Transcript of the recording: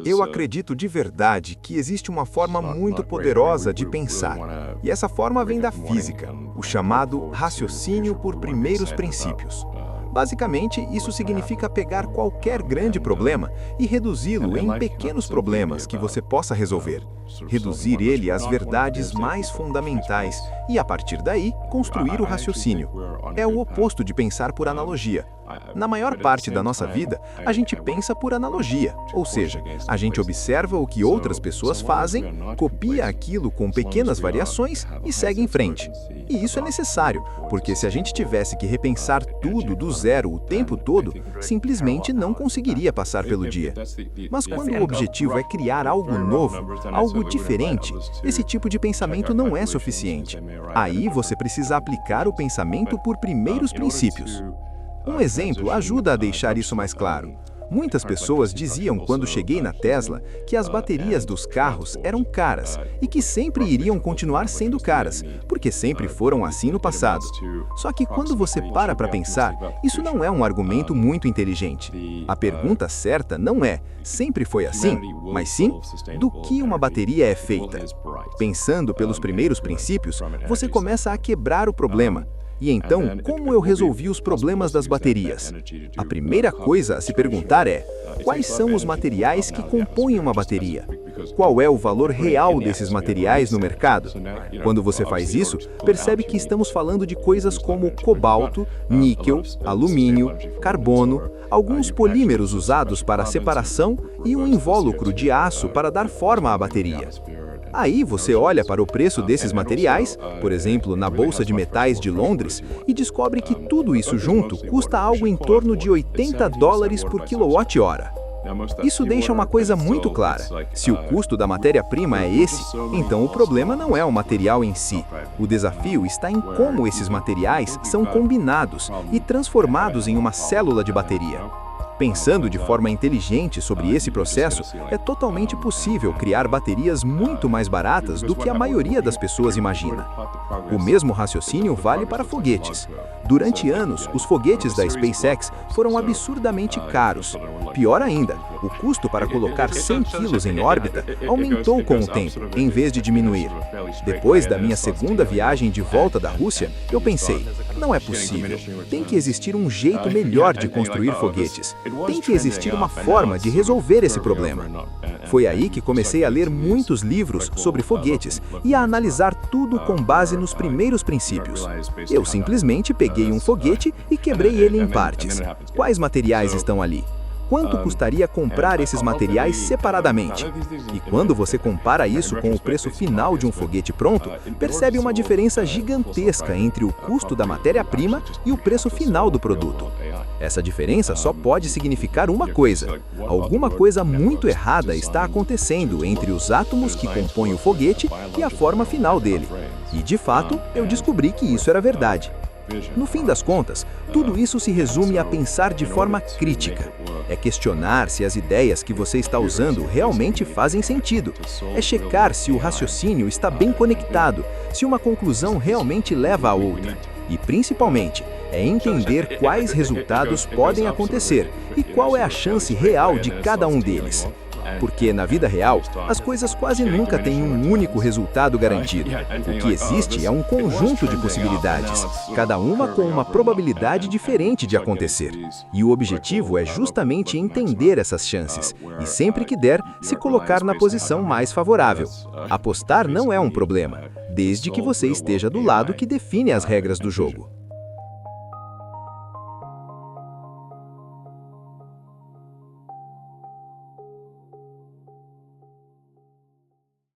Eu acredito de verdade que existe uma forma muito poderosa de pensar, e essa forma vem da física, o chamado raciocínio por primeiros princípios. Basicamente, isso significa pegar qualquer grande problema e reduzi-lo em pequenos problemas que você possa resolver. Reduzir ele às verdades mais fundamentais e, a partir daí, construir o raciocínio. É o oposto de pensar por analogia. Na maior parte da nossa vida, a gente pensa por analogia, ou seja, a gente observa o que outras pessoas fazem, copia aquilo com pequenas variações e segue em frente. E isso é necessário, porque se a gente tivesse que repensar tudo do zero o tempo todo, simplesmente não conseguiria passar pelo dia. Mas quando o objetivo é criar algo novo, algo diferente, esse tipo de pensamento não é suficiente. Aí você precisa aplicar o pensamento por primeiros princípios. Um exemplo ajuda a deixar isso mais claro. Muitas pessoas diziam quando cheguei na Tesla que as baterias dos carros eram caras e que sempre iriam continuar sendo caras, porque sempre foram assim no passado. Só que quando você para pensar, isso não é um argumento muito inteligente. A pergunta certa não é sempre foi assim, mas sim do que uma bateria é feita. Pensando pelos primeiros princípios, você começa a quebrar o problema. E então, como eu resolvi os problemas das baterias? A primeira coisa a se perguntar é: quais são os materiais que compõem uma bateria? Qual é o valor real desses materiais no mercado? Quando você faz isso, percebe que estamos falando de coisas como cobalto, níquel, alumínio, carbono, alguns polímeros usados para separação e um invólucro de aço para dar forma à bateria. Aí você olha para o preço desses materiais, por exemplo, na Bolsa de Metais de Londres, e descobre que tudo isso junto custa algo em torno de $80 por quilowatt-hora. Isso deixa uma coisa muito clara. Se o custo da matéria-prima é esse, então o problema não é o material em si. O desafio está em como esses materiais são combinados e transformados em uma célula de bateria. Pensando de forma inteligente sobre esse processo, é totalmente possível criar baterias muito mais baratas do que a maioria das pessoas imagina. O mesmo raciocínio vale para foguetes. Durante anos, os foguetes da SpaceX foram absurdamente caros. Pior ainda, o custo para colocar 100 quilos em órbita aumentou com o tempo, em vez de diminuir. Depois da minha segunda viagem de volta da Rússia, eu pensei, não é possível. Tem que existir um jeito melhor de construir foguetes. Tem que existir uma forma de resolver esse problema. Foi aí que comecei a ler muitos livros sobre foguetes e a analisar tudo com base nos primeiros princípios. Eu simplesmente peguei um foguete e quebrei ele em partes. Quais materiais estão ali? Quanto custaria comprar esses materiais separadamente? E quando você compara isso com o preço final de um foguete pronto, percebe uma diferença gigantesca entre o custo da matéria-prima e o preço final do produto. Essa diferença só pode significar uma coisa: alguma coisa muito errada está acontecendo entre os átomos que compõem o foguete e a forma final dele. E, de fato, eu descobri que isso era verdade. No fim das contas, tudo isso se resume a pensar de forma crítica. É questionar se as ideias que você está usando realmente fazem sentido. É checar se o raciocínio está bem conectado, se uma conclusão realmente leva a outra. E, principalmente, é entender quais resultados podem acontecer e qual é a chance real de cada um deles. Porque, na vida real, as coisas quase nunca têm um único resultado garantido. O que existe é um conjunto de possibilidades, cada uma com uma probabilidade diferente de acontecer. E o objetivo é justamente entender essas chances e, sempre que der, se colocar na posição mais favorável. Apostar não é um problema, desde que você esteja do lado que define as regras do jogo.